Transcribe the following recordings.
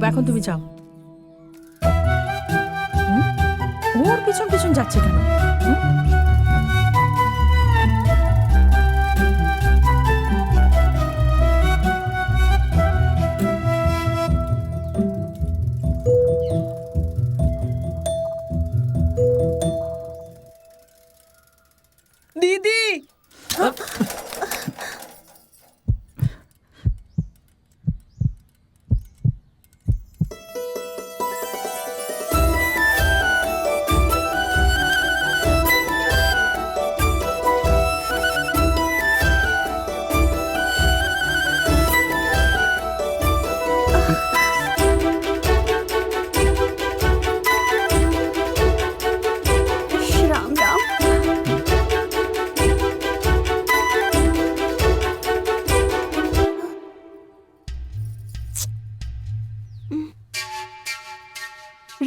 করবো, এখন তুমি যাও। ওর পিছন পিছন যাচ্ছে কেন? দিদি, রাম রাম।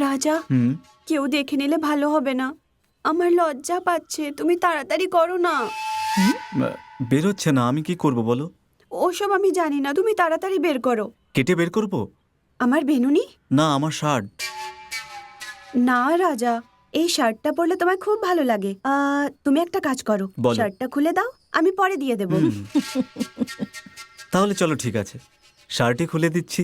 রাজা, কেউ দেখে নিলে ভালো হবে না। আমার লজ্জা পাচ্ছে, তুমি তাড়াতাড়ি করো না। বেরোচ্ছে না, আমি কি করব বলো? ওসব আমি জানি না, তুমি তাড়াতাড়ি বের করো। কেটে বের করব? আমার বেনুনি? না, আমার শার্ট। না রাজা, এই শার্টটা পরলে তোমায় খুব ভালো লাগে। তুমি একটা কাজ করো, বলো। শার্টটা খুলে দাও, আমি পরে দিয়ে দেবো। তাহলে চলো, ঠিক আছে, শার্টই খুলে দিচ্ছি।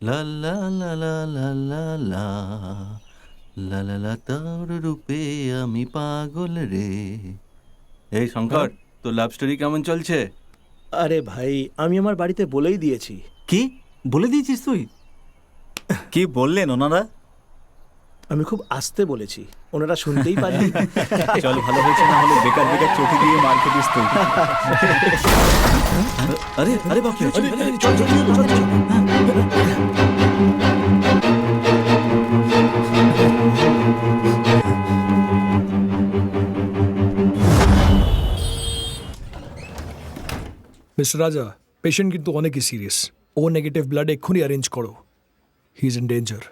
লা লা লা লা লা লা লা লা লা লা, তোর রূপে আমি পাগল রে। এই শঙ্কর, তোর লাভ স্টোরি কেমন চলছে? আরে ভাই, আমি আমার বাড়িতে বলেই দিয়েছি। কি বলে দিয়েছিস তুই? কি বললেন ওনারা? আমি খুব আস্তে বলেছি, ওনারা শুনতেই পারেনি। চল, ভালো হয়েছে, না হলে বেকার বেকার চোখে দিয়ে মার খেতিস তুই। আরে আরে বাকি মিস্টার রাজা, পেশেন্ট কিন্তু অনেকই সিরিয়াস। ও নেগেটিভ ব্লাড এক্ষুনি অ্যারেঞ্জ করো। He is in danger.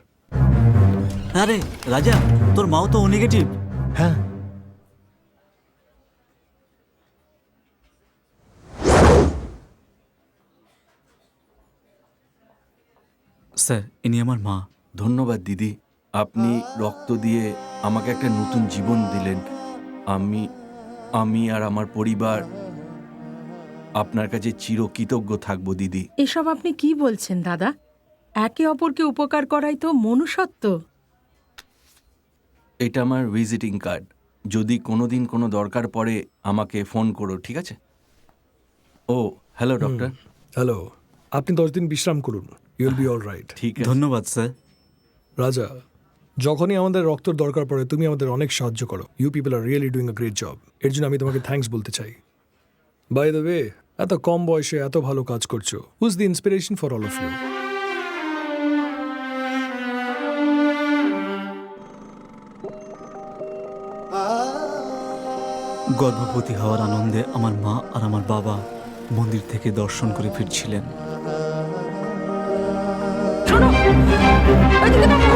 আরে রাজা, তোর মাও তো ও নেগেটিভ। হ্যাঁ, স্যার, ইনি আমার মা। ধন্যবাদ দিদি, আপনি রক্ত দিয়ে আমাকে একটা নতুন জীবন দিলেন। আমি আমি আর আমার পরিবার আপনার কাছে চিরকৃতজ্ঞ থাকবো দিদি। এসব আপনি কি বলছেন দাদা? একে অপরকে উপকার করাই তো মনুষ্যত্ব। এটা আমার ভিজিটিং কার্ড, যদি কোনোদিন কোনো দরকার পড়ে আমাকে ফোন করো, ঠিক আছে? ও হ্যালো ডক্টর। হ্যালো, আপনি 10 দিন বিশ্রাম করুন, ইউল বি অল রাইট। ঠিক আছে। ধন্যবাদ স্যার। রাজা, যখনই আমাদের রক্তের দরকার পড়ে তুমি আমাদের অনেক সাহায্য করো। You people are really doing a great job. এর জন্য আমি তোমাকে থ্যাঙ্কস বলতে চাই। বাই দ্য ওয়ে, এত কম বয়সে এত ভালো কাজ করছো। Who's the inspiration for all of you? গর্ভবতী হওয়ার আনন্দে আমার মা আর আমার বাবা মন্দির থেকে দর্শন করে ফিরছিলেন। শোনো, ওইদিকে দেখো।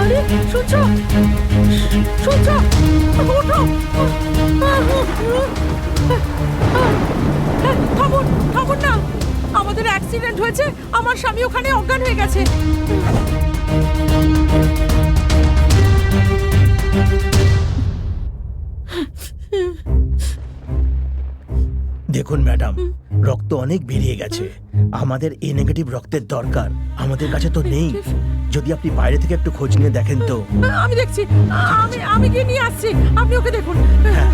আরে শুনছো? শুনছো? ওঠো। থামুন, থামুন না। আমাদের অ্যাক্সিডেন্ট হয়েছে, আমার স্বামী ওখানে অজ্ঞান হয়ে গেছে। দেখুন ম্যাডাম, রক্ত অনেক বেরিয়ে গেছে। আমাদের এ নেগেটিভ রক্তের দরকার, আমাদের কাছে তো নেই। যদি আপনি বাইরে থেকে একটু খোঁজ নিয়ে দেখেন তো। আমি দেখছি, আমি গিয়ে নিয়ে আসছি, আপনি ওকে দেখুন। হ্যাঁ।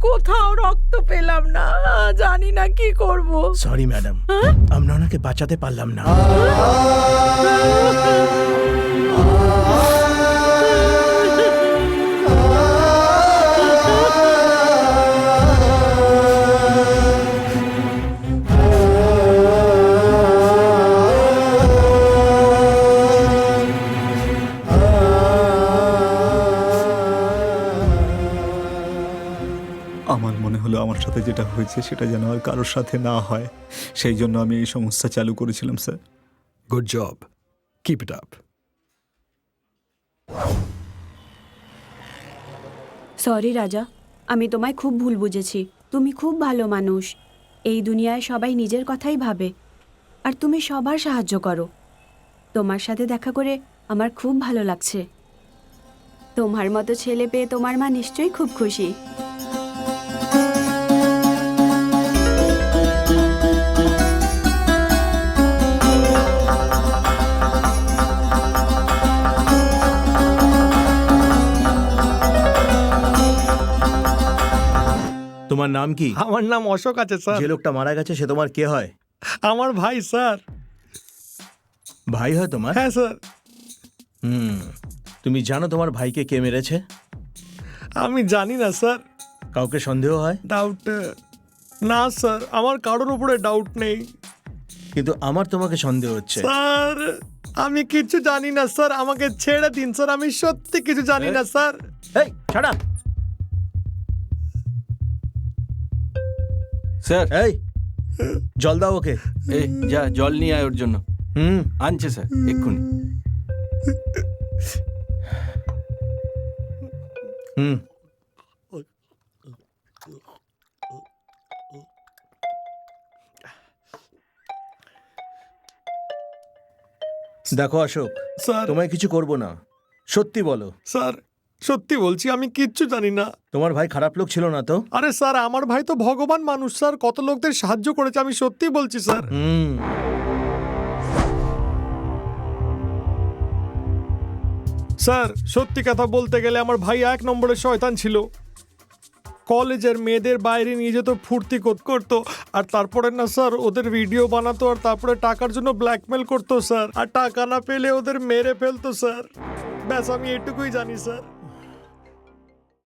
কোথাও রক্ত পেলাম না, জানি না কি করব। সরি ম্যাডাম, আমরা ওনাকে বাঁচাতে পারলাম না। আমার মনে হলো আমার সাথে যেটা হয়েছে সেটা যেন আর কারোর সাথে না হয়, সেই জন্য আমি এই সংস্থা চালু করেছিলাম sir. Good job, keep it up. Sorry রাজা, আমি তোমায় খুব ভুল বুঝেছি। তুমি খুব ভালো মানুষ। এই দুনিয়ায় সবাই নিজের কথাই ভাবে, আর তুমি সবার সাহায্য করো। তোমার সাথে দেখা করে আমার খুব ভালো লাগছে। তোমার মতো ছেলে পেয়ে তোমার মা নিশ্চয়ই খুব খুশি। তোমার নাম কি? আমার নাম অশোক আছে স্যার। যে লোকটা মারা গেছে সে তোমার কে হয়? আমার ভাই স্যার। ভাই হয় তোমার? হ্যাঁ স্যার। তুমি জানো তোমার ভাইকে কে মেরেছে? আমি জানি না স্যার। কাউকে সন্দেহ হয়? ডাউট না স্যার, আমার কারোর উপরে ডাউট নেই। কিন্তু আমার তোমাকে সন্দেহ হচ্ছে। স্যার আমি কিছু জানি না স্যার, আমাকে ছেড়ে দিন স্যার, আমি সত্যি কিছু জানি না স্যার। এই শাট আপ! স্যার, এই জল দাও ওকে। এই যা জল নিয়ে আয় ওর জন্য। হুম। আনছে স্যার, এক্ষুনি। হুম। দেখো অশোক, স্যার তোমায় কিছু করব না, সত্যি বলো। স্যার সত্যি বলছি, আমি কিচ্ছু জানি না। তোমার ভাই খারাপ লোক ছিল না তো? আরে স্যার, আমার ভাই তো ভগবান মানুষ স্যার, কত লোকদের সাহায্য করেছে, আমি সত্যি বলছি স্যার। হুম। স্যার সত্যি কথা বলতে গেলে আমার ভাই 1 নম্বরের শয়তান ছিল। কলেজের মেয়েদের বাইরে নিয়ে যেত, ফুর্তি করতো, আর তারপরে না স্যার ওদের ভিডিও বানাতো, আর তারপরে টাকার জন্য ব্ল্যাকমেল করতো স্যার, আর টাকা না পেলে ওদের মেরে ফেলতো স্যার। ব্যাস আমি এটুকুই জানি স্যার।